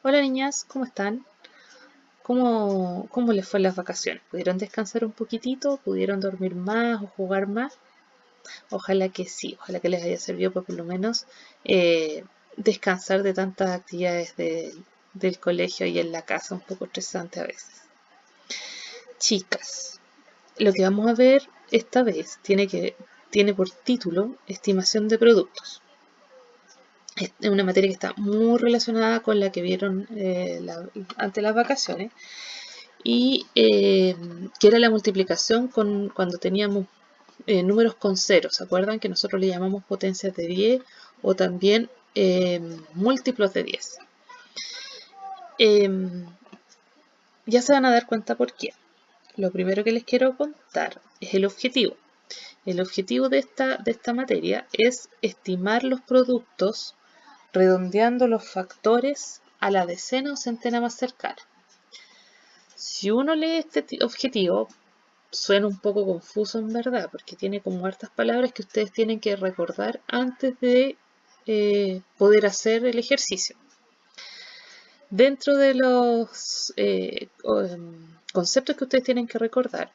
Hola niñas, ¿cómo están? ¿Cómo les fue en las vacaciones? ¿Pudieron descansar un poquitito? ¿Pudieron dormir más o jugar más? Ojalá que sí, ojalá que les haya servido para por lo menos descansar de tantas actividades del colegio y en la casa, un poco estresante a veces. Chicas, lo que vamos a ver esta vez tiene por título Estimación de productos. Es una materia que está muy relacionada con la que vieron ante las vacaciones y que era la multiplicación cuando teníamos números con ceros. ¿Se acuerdan que nosotros le llamamos potencias de 10 o también múltiplos de 10? Eh, ya se van a dar cuenta por qué. Lo primero que les quiero contar es el objetivo. El objetivo de esta materia es estimar los productos redondeando los factores a la decena o centena más cercana. Si uno lee este objetivo, suena un poco confuso en verdad, porque tiene como hartas palabras que ustedes tienen que recordar antes de poder hacer el ejercicio. Dentro de los conceptos que ustedes tienen que recordar,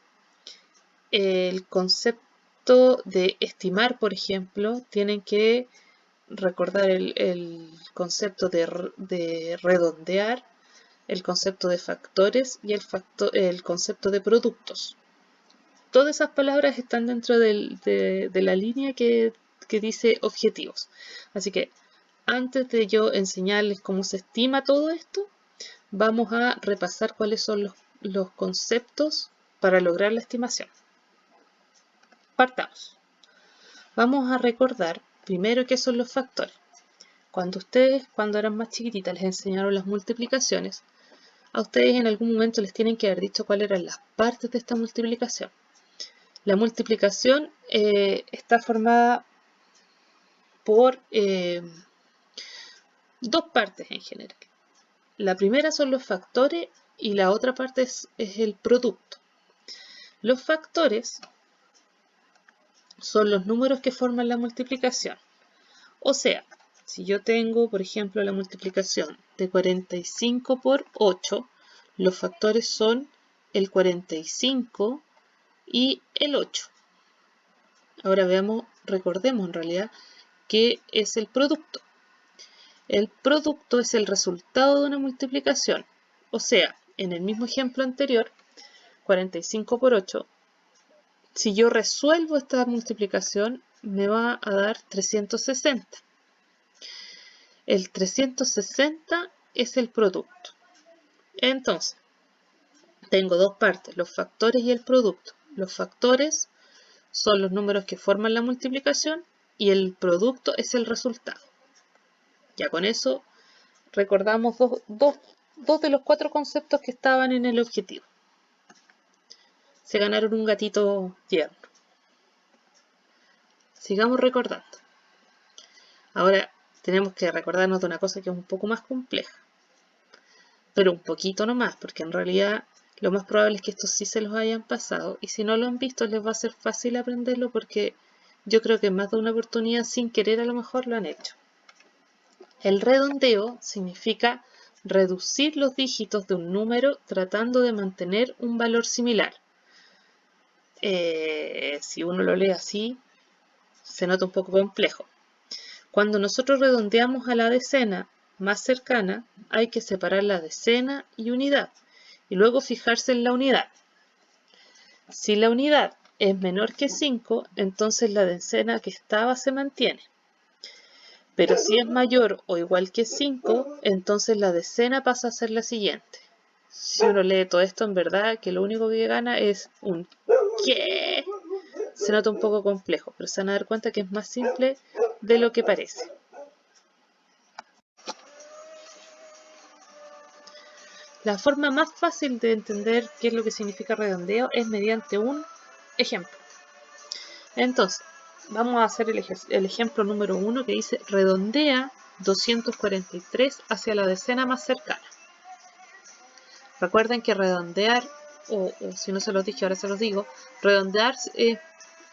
el concepto de estimar, por ejemplo, tienen que recordar el concepto de redondear, el concepto de factores y el concepto de productos. Todas esas palabras están dentro de la línea que dice objetivos. Así que antes de yo enseñarles cómo se estima todo esto, vamos a repasar cuáles son los conceptos para lograr la estimación. Partamos. Vamos a recordar primero qué son los factores. Cuando eran más chiquititas, les enseñaron las multiplicaciones, a ustedes en algún momento les tienen que haber dicho cuáles eran las partes de esta multiplicación. La multiplicación está formada por dos partes en general. La primera son los factores y la otra parte es el producto. Los factores son los números que forman la multiplicación. O sea, si yo tengo, por ejemplo, la multiplicación de 45 por 8, los factores son el 45 y el 8. Ahora recordemos en realidad qué es el producto. El producto es el resultado de una multiplicación. O sea, en el mismo ejemplo anterior, 45 por 8, si yo resuelvo esta multiplicación, me va a dar 360. El 360 es el producto. Entonces, tengo dos partes, los factores y el producto. Los factores son los números que forman la multiplicación y el producto es el resultado. Ya con eso recordamos dos de los 4 conceptos que estaban en el objetivo. Se ganaron un gatito tierno. Sigamos recordando. Ahora tenemos que recordarnos de una cosa que es un poco más compleja. Pero un poquito nomás, porque en realidad lo más probable es que estos sí se los hayan pasado. Y si no lo han visto, les va a ser fácil aprenderlo porque yo creo que en más de una oportunidad, sin querer, a lo mejor lo han hecho. El redondeo significa reducir los dígitos de un número tratando de mantener un valor similar. Si uno lo lee así, se nota un poco complejo. Cuando nosotros redondeamos a la decena más cercana, hay que separar la decena y unidad, y luego fijarse en la unidad. Si la unidad es menor que 5, entonces la decena que estaba se mantiene. Pero si es mayor o igual que 5, entonces la decena pasa a ser la siguiente. Si uno lee todo esto, en verdad que lo único que gana es un ¿qué? Se nota un poco complejo, pero se van a dar cuenta que es más simple de lo que parece. La forma más fácil de entender qué es lo que significa redondeo es mediante un ejemplo. Entonces, vamos a hacer el ejemplo número 1 que dice redondea 243 hacia la decena más cercana. Recuerden que redondear, o si no se los dije, ahora se los digo, redondear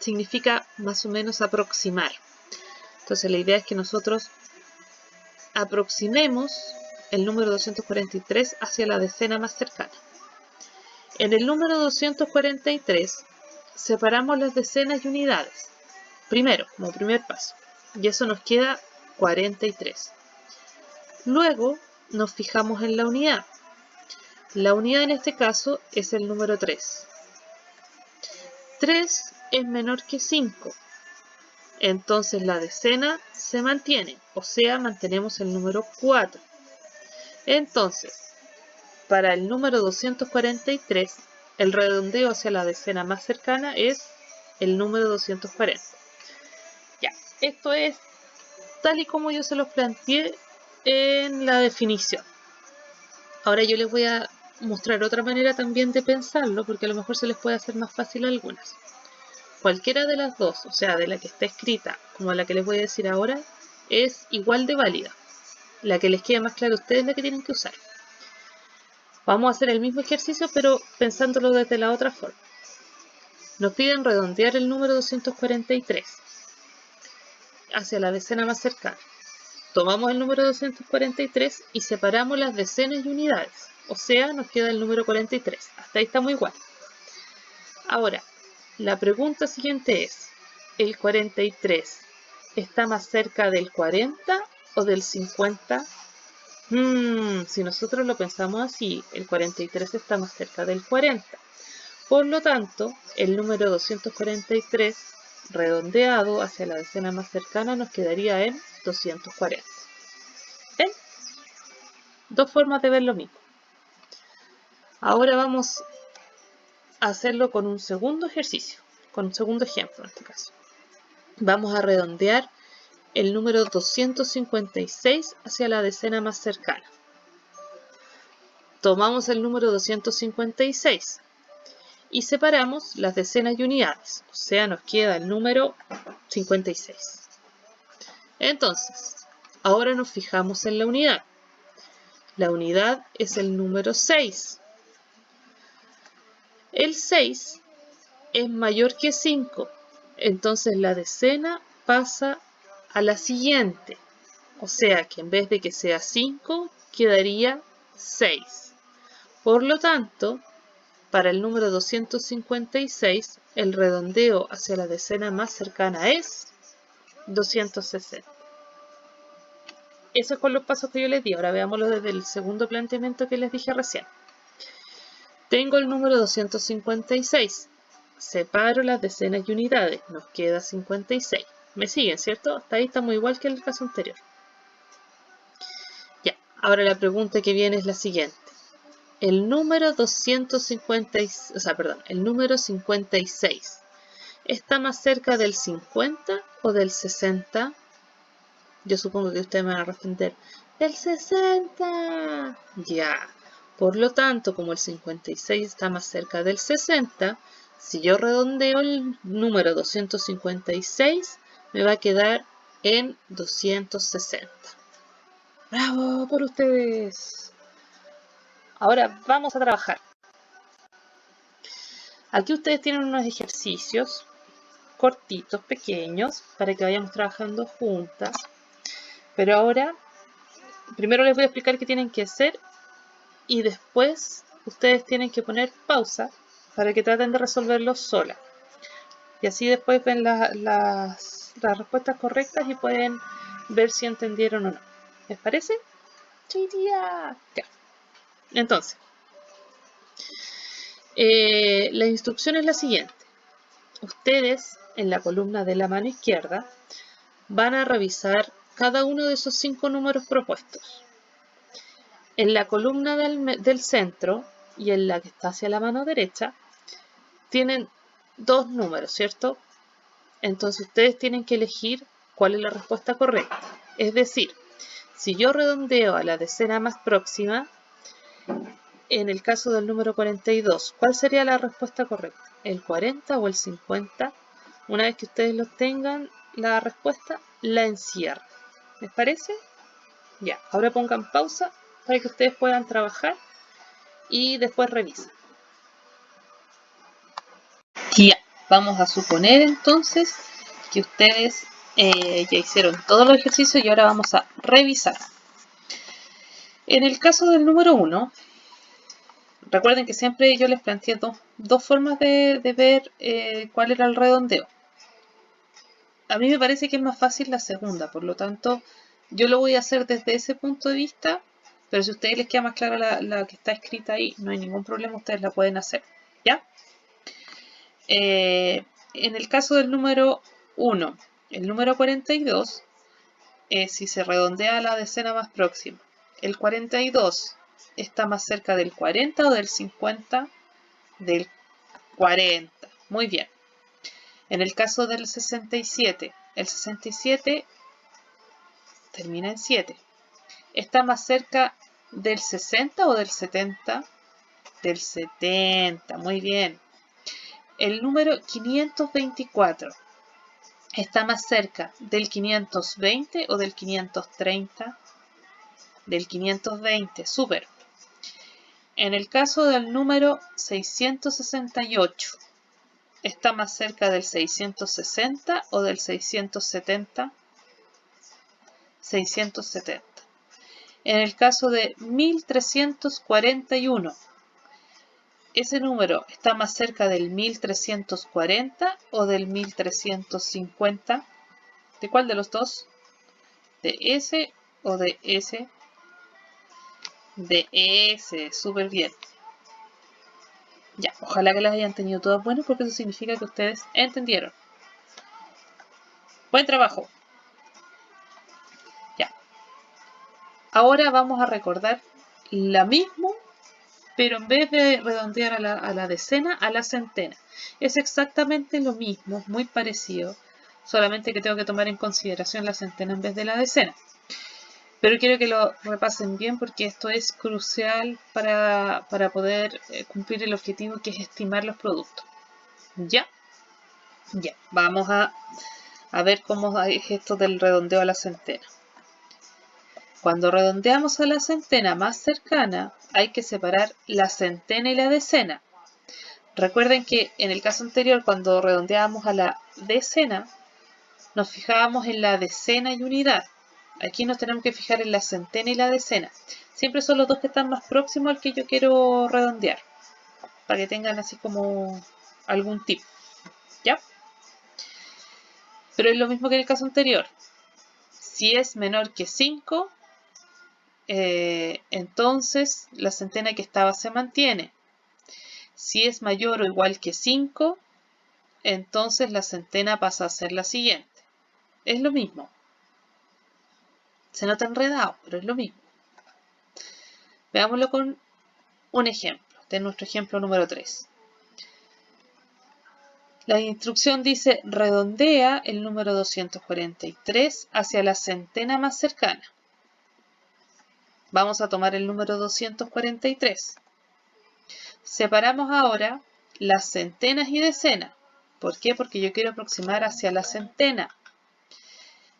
significa más o menos aproximar. Entonces la idea es que nosotros aproximemos el número 243 hacia la decena más cercana. En el número 243 separamos las decenas y unidades, primero, como primer paso, y eso nos queda 43. Luego nos fijamos en la unidad. La unidad en este caso es el número 3. 3 es menor que 5. Entonces la decena se mantiene, o sea, mantenemos el número 4. Entonces, para el número 243, el redondeo hacia la decena más cercana es el número 240. Ya, esto es tal y como yo se los planteé en la definición. Ahora yo les voy a mostrar otra manera también de pensarlo, porque a lo mejor se les puede hacer más fácil a algunas. Cualquiera de las dos, o sea, de la que está escrita como la que les voy a decir ahora, es igual de válida. La que les quede más clara a ustedes es la que tienen que usar. Vamos a hacer el mismo ejercicio, pero pensándolo desde la otra forma. Nos piden redondear el número 243 hacia la decena más cercana. Tomamos el número 243 y separamos las decenas y unidades. O sea, nos queda el número 43. Hasta ahí estamos igual. Ahora, la pregunta siguiente es, ¿el 43 está más cerca del 40 o del 50? Si nosotros lo pensamos así, el 43 está más cerca del 40. Por lo tanto, el número 243 redondeado hacia la decena más cercana nos quedaría en 240. ¿Ven? Dos formas de ver lo mismo. Ahora vamos a hacerlo con un segundo ejercicio, con un segundo ejemplo en este caso. Vamos a redondear el número 256 hacia la decena más cercana. Tomamos el número 256 y separamos las decenas y unidades, o sea, nos queda el número 56. Entonces, ahora nos fijamos en la unidad. La unidad es el número 6. El 6 es mayor que 5, entonces la decena pasa a la siguiente. O sea que en vez de que sea 5, quedaría 6. Por lo tanto, para el número 256, el redondeo hacia la decena más cercana es 260. Eso es con los pasos que yo les di. Ahora veámoslo desde el segundo planteamiento que les dije recién. Tengo el número 256. Separo las decenas y unidades. Nos queda 56. ¿Me siguen, cierto? Hasta ahí estamos igual que en el caso anterior. Ya, ahora la pregunta que viene es la siguiente. El número 56, ¿está más cerca del 50 o del 60? Yo supongo que ustedes me van a responder, ¡del 60! Ya. Por lo tanto, como el 56 está más cerca del 60, si yo redondeo el número 256, me va a quedar en 260. ¡Bravo por ustedes! Ahora vamos a trabajar. Aquí ustedes tienen unos ejercicios cortitos, pequeños, para que vayamos trabajando juntas. Pero ahora, primero les voy a explicar qué tienen que hacer y después ustedes tienen que poner pausa para que traten de resolverlo sola. Y así después ven las respuestas correctas y pueden ver si entendieron o no. ¿Les parece? ¡Chiria! Ya. Entonces, la instrucción es la siguiente. Ustedes, en la columna de la mano izquierda, van a revisar cada uno de esos 5 números propuestos. En la columna del centro y en la que está hacia la mano derecha, tienen 2 números, ¿cierto? Entonces ustedes tienen que elegir cuál es la respuesta correcta. Es decir, si yo redondeo a la decena más próxima, en el caso del número 42, ¿cuál sería la respuesta correcta? ¿El 40 o el 50? Una vez que ustedes lo tengan, la respuesta la encierran. ¿Les parece? Ya, ahora pongan pausa para que ustedes puedan trabajar y después revisan. Ya, vamos a suponer entonces que ustedes ya hicieron todos los ejercicios y ahora vamos a revisar. En el caso del número 1, recuerden que siempre yo les planteé dos formas de ver cuál era el redondeo. A mí me parece que es más fácil la segunda, por lo tanto, yo lo voy a hacer desde ese punto de vista, pero si a ustedes les queda más clara la que está escrita ahí, no hay ningún problema, ustedes la pueden hacer, ¿ya? En el caso del número 1, el número 42, si se redondea a la decena más próxima, el 42 está más cerca del 40 o del 50, del 40, muy bien. En el caso del 67, el 67 termina en 7. ¿Está más cerca del 60 o del 70? Del 70, muy bien. El número 524, ¿está más cerca del 520 o del 530? Del 520, súper. En el caso del número 668, ¿está más cerca del 660 o del 670? 670. En el caso de 1341, ¿ese número está más cerca del 1340 o del 1350? ¿De cuál de los dos? ¿De ese o de ese? De ese, súper bien. Ya, ojalá que las hayan tenido todas buenas porque eso significa que ustedes entendieron. Buen trabajo. Ya. Ahora vamos a recordar la misma, pero en vez de redondear a la decena, a la centena. Es exactamente lo mismo, muy parecido, solamente que tengo que tomar en consideración la centena en vez de la decena. Pero quiero que lo repasen bien porque esto es crucial para poder cumplir el objetivo, que es estimar los productos. ¿Ya? Ya, vamos a ver cómo es esto del redondeo a la centena. Cuando redondeamos a la centena más cercana, hay que separar la centena y la decena. Recuerden que en el caso anterior, cuando redondeábamos a la decena, nos fijábamos en la decena y unidad. Aquí nos tenemos que fijar en la centena y la decena. Siempre son los dos que están más próximos al que yo quiero redondear, para que tengan así como algún tip, ¿ya? Pero es lo mismo que en el caso anterior. Si es menor que 5, entonces la centena que estaba se mantiene. Si es mayor o igual que 5, entonces la centena pasa a ser la siguiente. Es lo mismo. Se nota enredado, pero es lo mismo. Veámoslo con un ejemplo. Este es nuestro ejemplo número 3. La instrucción dice: redondea el número 243 hacia la centena más cercana. Vamos a tomar el número 243. Separamos ahora las centenas y decenas. ¿Por qué? Porque yo quiero aproximar hacia la centena.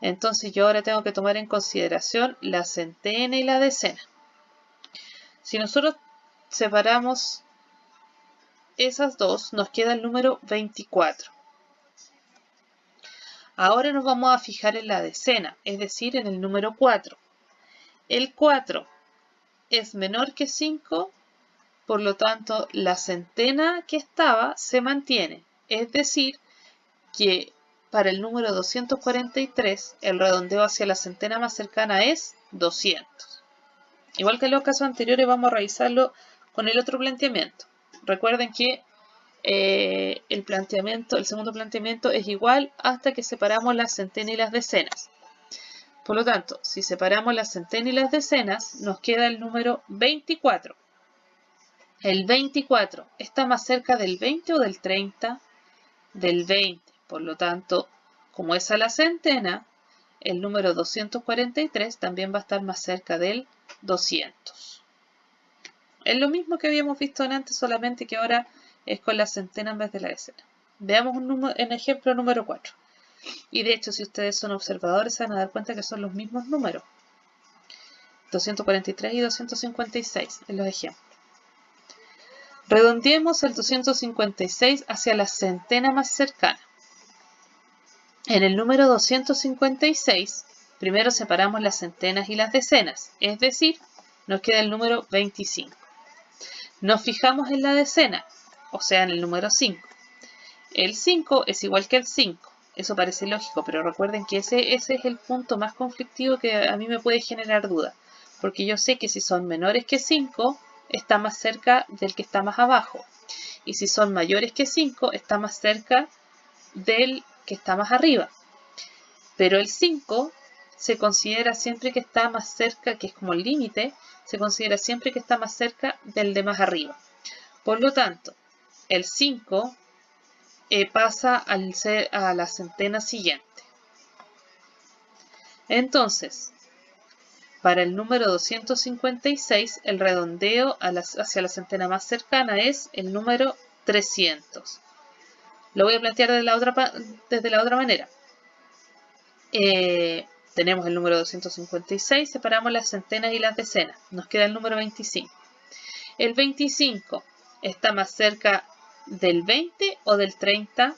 Entonces yo ahora tengo que tomar en consideración la centena y la decena. Si nosotros separamos esas dos, nos queda el número 24. Ahora nos vamos a fijar en la decena, es decir, en el número 4. El 4 es menor que 5, por lo tanto la centena que estaba se mantiene. Es decir, que para el número 243 el redondeo hacia la centena más cercana es 200. Igual que en los casos anteriores, vamos a revisarlo con el otro planteamiento. Recuerden que el segundo planteamiento es igual hasta que separamos las centenas y las decenas. Por lo tanto, si separamos las centenas y las decenas, nos queda el número 24. El 24 está más cerca del 20 o del 30, del 20. Por lo tanto, como es a la centena, el número 243 también va a estar más cerca del 200. Es lo mismo que habíamos visto antes, solamente que ahora es con la centena en vez de la decena. Veamos un ejemplo número 4. Y de hecho, si ustedes son observadores, se van a dar cuenta que son los mismos números. 243 y 256 en los ejemplos. Redondeemos el 256 hacia la centena más cercana. En el número 256, primero separamos las centenas y las decenas, es decir, Nos queda el número 25. Nos fijamos en la decena, o sea, en el número 5. El 5 es igual que el 5. Eso parece lógico, pero recuerden que ese es el punto más conflictivo que a mí me puede generar duda. Porque yo sé que si son menores que 5, está más cerca del que está más abajo. Y si son mayores que 5, está más cerca del que está más arriba. Pero el 5 se considera siempre que está más cerca, que es como el límite, se considera siempre que está más cerca del de más arriba. Por lo tanto, el 5 pasa a la centena siguiente. Entonces, para el número 256, el redondeo hacia la centena más cercana es el número 300. Lo voy a plantear desde la otra manera. Tenemos el número 256, separamos las centenas y las decenas. Nos queda el número 25. El 25 está más cerca del 20 o del 30,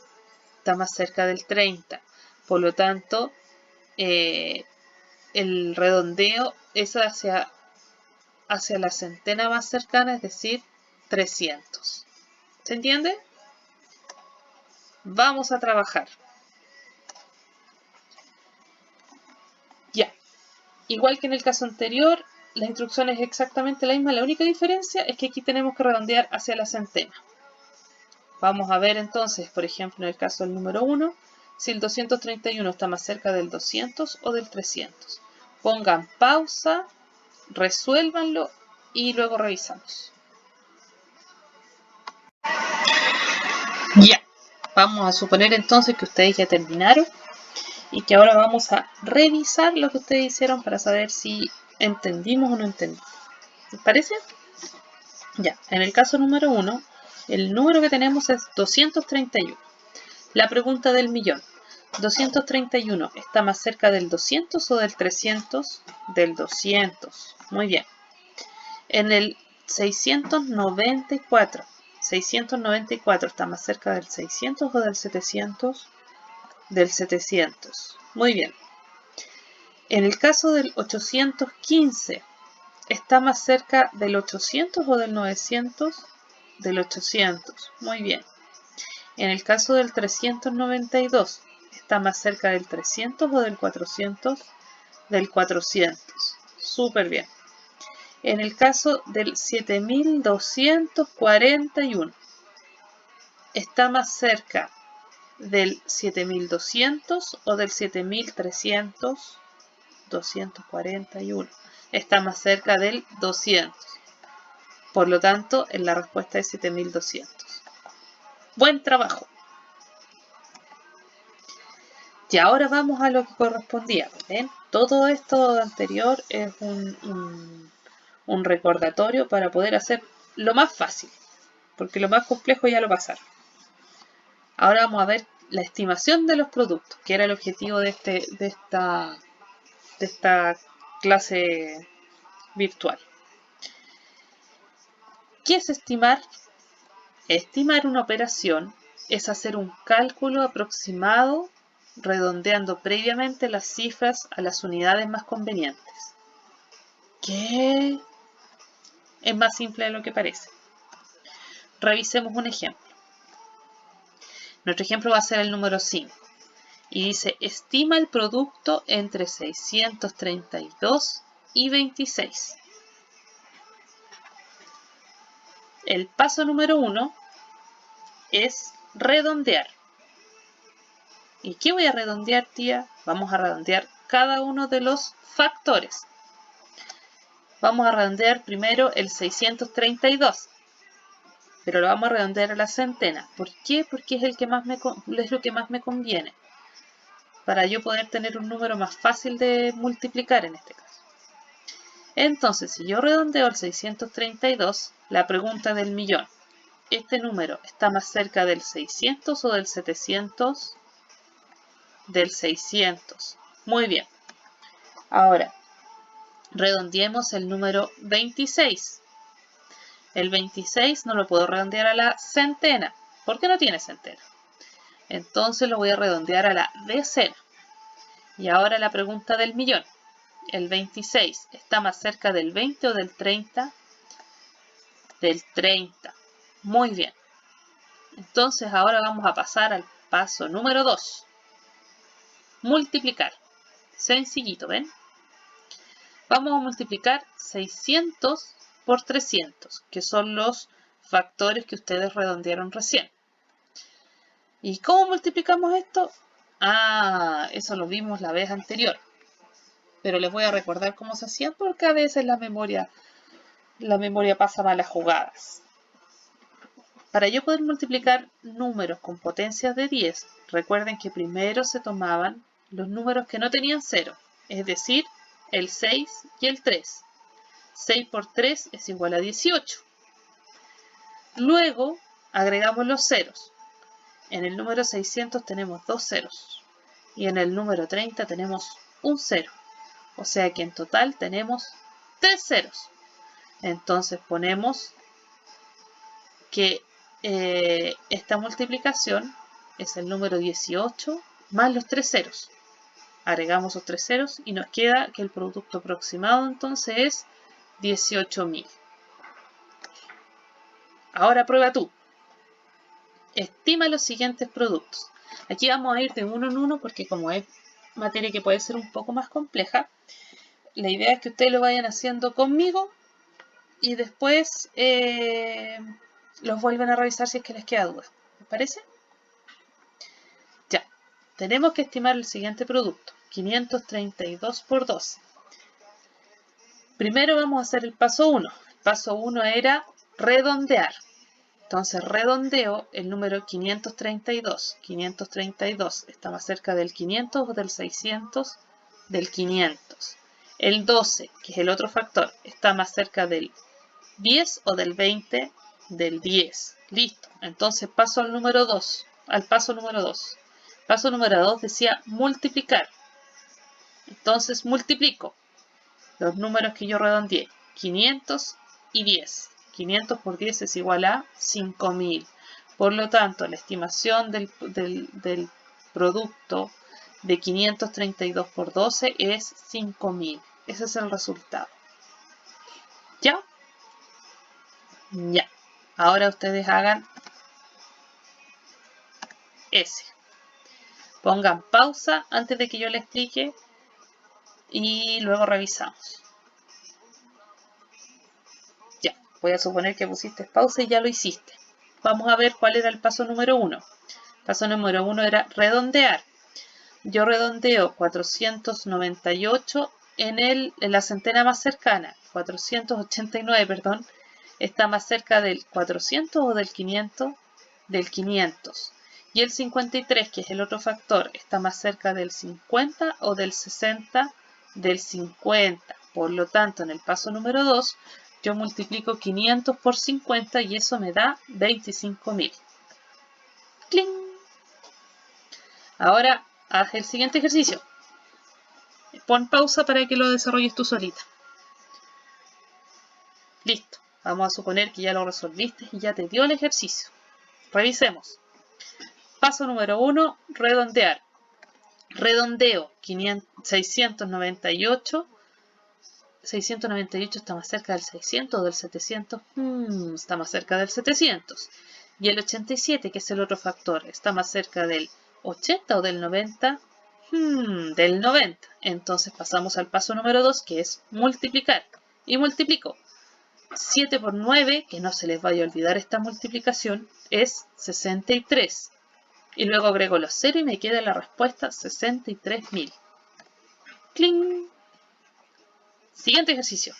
está más cerca del 30. Por lo tanto, el redondeo es hacia la centena más cercana, es decir, 300. ¿Se entiende? Vamos a trabajar. Ya. Igual que en el caso anterior, la instrucción es exactamente la misma. La única diferencia es que aquí tenemos que redondear hacia la centena. Vamos a ver entonces, por ejemplo, en el caso del número 1, si el 231 está más cerca del 200 o del 300. Pongan pausa, resuélvanlo y luego revisamos. Ya, vamos a suponer entonces que ustedes ya terminaron y que ahora vamos a revisar lo que ustedes hicieron para saber si entendimos o no entendimos. ¿Les parece? Ya, en el caso número 1, el número que tenemos es 231. La pregunta del millón. 231, ¿está más cerca del 200 o del 300? Del 200. Muy bien. En el 694. 694, ¿está más cerca del 600 o del 700? Del 700. Muy bien. En el caso del 815, ¿está más cerca del 800 o del 900? Del 800. Muy bien. En el caso del 392, ¿está más cerca del 300 o del 400? Del 400. Súper bien. En el caso del 7241, ¿está más cerca del 7200 o del 7300? 241. Está más cerca del 200. Por lo tanto, la respuesta es 7200. Buen trabajo. Y ahora vamos a lo que correspondía. ¿Ven? Todo esto anterior es un recordatorio para poder hacer lo más fácil, porque lo más complejo ya lo pasaron. Ahora vamos a ver la estimación de los productos, que era el objetivo de esta clase virtual. ¿Qué es estimar? Estimar una operación es hacer un cálculo aproximado redondeando previamente las cifras a las unidades más convenientes. ¿Qué? Es más simple de lo que parece. Revisemos un ejemplo. Nuestro ejemplo va a ser el número 5. Y dice, estima el producto entre 632 y 26. El paso número 1 es redondear. ¿Y qué voy a redondear, tía? Vamos a redondear cada uno de los factores. Vamos a redondear primero el 632. Pero lo vamos a redondear a la centena. ¿Por qué? Porque es lo que más me conviene. Para yo poder tener un número más fácil de multiplicar en este caso. Entonces, si yo redondeo el 632, la pregunta del millón. ¿Este número está más cerca del 600 o del 700? Del 600. Muy bien. Ahora, redondeemos el número 26. El 26 no lo puedo redondear a la centena, porque no tiene centena. Entonces lo voy a redondear a la decena. Y ahora la pregunta del millón. El 26 está más cerca del 20 o del 30. Del 30. Muy bien. Entonces ahora vamos a pasar al paso número 2. Multiplicar. Sencillito, ¿ven? Vamos a multiplicar 600 por 300, que son los factores que ustedes redondearon recién. ¿Y cómo multiplicamos esto? Ah, eso lo vimos la vez anterior. Pero les voy a recordar cómo se hacía porque a veces la memoria pasa malas jugadas. Para yo poder multiplicar números con potencias de 10, recuerden que primero se tomaban los números que no tenían 0, es decir, el 6 y el 3. 6 por 3 es igual a 18. Luego agregamos los ceros. En el número 600 tenemos 2 ceros y en el número 30 tenemos un 0. O sea que en total tenemos 3 ceros. Entonces ponemos que esta multiplicación es el número 18 más los 3 ceros. Agregamos los 3 ceros y nos queda que el producto aproximado entonces es 18.000. Ahora prueba tú. Estima los siguientes productos. Aquí vamos a ir de uno en uno porque como es materia que puede ser un poco más compleja, la idea es que ustedes lo vayan haciendo conmigo y después los vuelven a revisar si es que les queda duda. ¿Les parece? Ya. Tenemos que estimar el siguiente producto. 532 por 12. Primero vamos a hacer el paso 1. El paso 1 era redondear. Entonces redondeo el número 532. 532 está más cerca del 500 o del 600, del 500. El 12, que es el otro factor, está más cerca del 10 o del 20, del 10. Listo. Entonces paso al número 2. Al paso número 2. Paso número 2 decía multiplicar. Entonces multiplico los números que yo redondeé. 500 y 10. 500 por 10 es igual a 5.000. Por lo tanto, la estimación del producto de 532 por 12 es 5.000. Ese es el resultado. ¿Ya? Ya. Ahora ustedes hagan ese. Pongan pausa antes de que yo le explique y luego revisamos. Ya. Voy a suponer que pusiste pausa y ya lo hiciste. Vamos a ver cuál era el paso número 1. Paso número 1 era redondear. Yo redondeo 498 en la centena más cercana. 489, perdón. Está más cerca del 400 o del 500. Del 500. Y el 53, que es el otro factor, está más cerca del 50 o del 60 del 50. Por lo tanto, en el paso número 2, yo multiplico 500 por 50 y eso me da 25.000. ¡Cling! Ahora, haz el siguiente ejercicio. Pon pausa para que lo desarrolles tú solita. Listo. Vamos a suponer que ya lo resolviste y ya te dio el ejercicio. Revisemos. Paso número 1, redondear. Redondeo 698. 698 está más cerca del 600 o del 700. Está más cerca del 700. Y el 87, que es el otro factor, está más cerca del 80 o del 90. Del 90. Entonces pasamos al paso número 2, que es multiplicar. Y multiplico. 7 por 9, que no se les vaya a olvidar esta multiplicación, es 63. Y luego agrego los 0 y me queda la respuesta 63.000. ¡Cling! Siguiente ejercicio.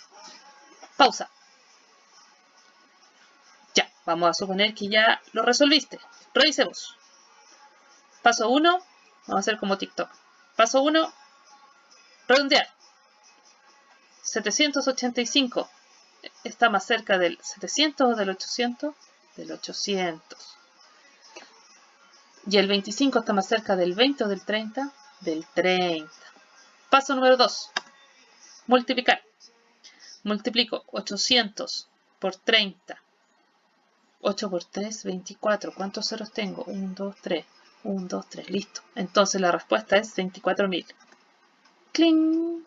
Pausa. Ya, vamos a suponer que ya lo resolviste. Revisemos. Paso 1, vamos a hacer como TikTok. Paso 1, redondear. 785 está más cerca del 700 o del 800, del 800. Y el 25 está más cerca del 20 o del 30, del 30. Paso número 2, multiplicar. Multiplico 800 por 30. 8 por 3, 24. ¿Cuántos ceros tengo? 1, 2, 3. 1, 2, 3. Listo. Entonces la respuesta es 24.000. ¡Cling!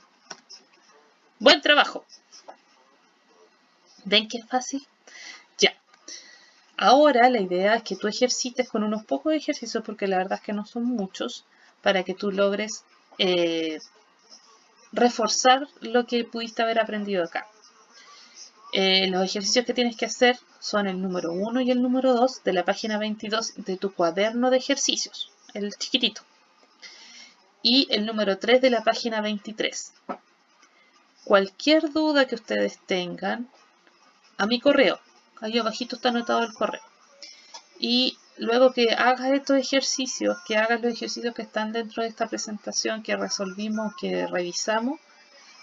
Buen trabajo. ¿Ven que es fácil? Ya. Ahora la idea es que tú ejercites con unos pocos ejercicios, porque la verdad es que no son muchos, para que tú logres reforzar lo que pudiste haber aprendido acá. Los ejercicios que tienes que hacer son el número 1 y el número 2 de la página 22 de tu cuaderno de ejercicios, el chiquitito. Y el número 3 de la página 23. Cualquier duda que ustedes tengan, a mi correo. Ahí abajito está anotado el correo. Y luego que hagas estos ejercicios, que hagas los ejercicios que están dentro de esta presentación que resolvimos, que revisamos,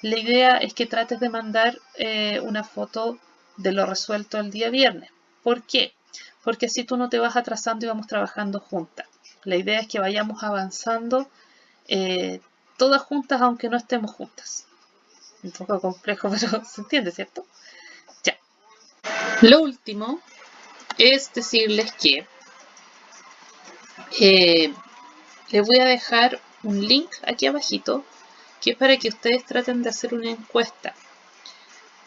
la idea es que trates de mandar una foto de lo resuelto el día viernes. ¿Por qué? Porque así tú no te vas atrasando y vamos trabajando juntas. La idea es que vayamos avanzando todas juntas, aunque no estemos juntas. Un poco complejo, pero se entiende, ¿cierto? Ya. Lo último es decirles que les voy a dejar un link aquí abajito, que es para que ustedes traten de hacer una encuesta.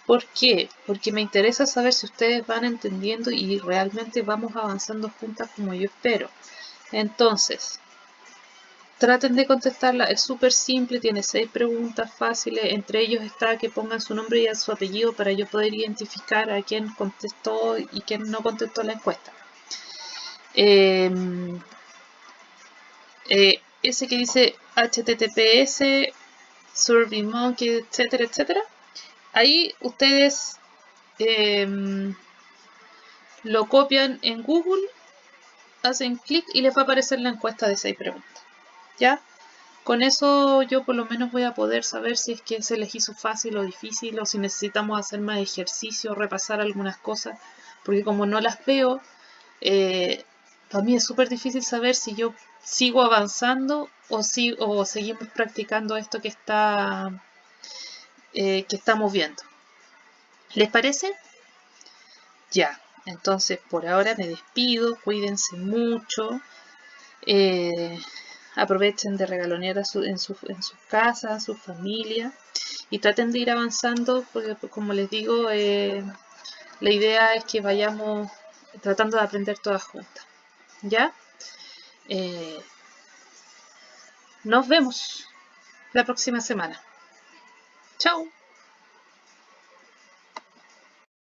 ¿Por qué? Porque me interesa saber si ustedes van entendiendo y realmente vamos avanzando juntas como yo espero. Entonces, traten de contestarla, es súper simple, tiene 6 preguntas fáciles, entre ellos está que pongan su nombre y su apellido para yo poder identificar a quién contestó y quién no contestó la encuesta. Ese que dice HTTPS, SurveyMonkey, etcétera, etcétera, ahí ustedes lo copian en Google, hacen clic y les va a aparecer la encuesta de 6 preguntas. ¿Ya? Con eso yo por lo menos voy a poder saber si es que se les hizo fácil o difícil, o si necesitamos hacer más ejercicio, repasar algunas cosas, porque como no las veo, para mí es súper difícil saber si yo sigo avanzando o seguimos practicando esto que estamos viendo. ¿Les parece? Ya, entonces por ahora me despido, cuídense mucho, aprovechen de regalonear en sus casas, a su familia, y traten de ir avanzando, porque como les digo, la idea es que vayamos tratando de aprender todas juntas. ¿Ya? Nos vemos la próxima semana. Chao.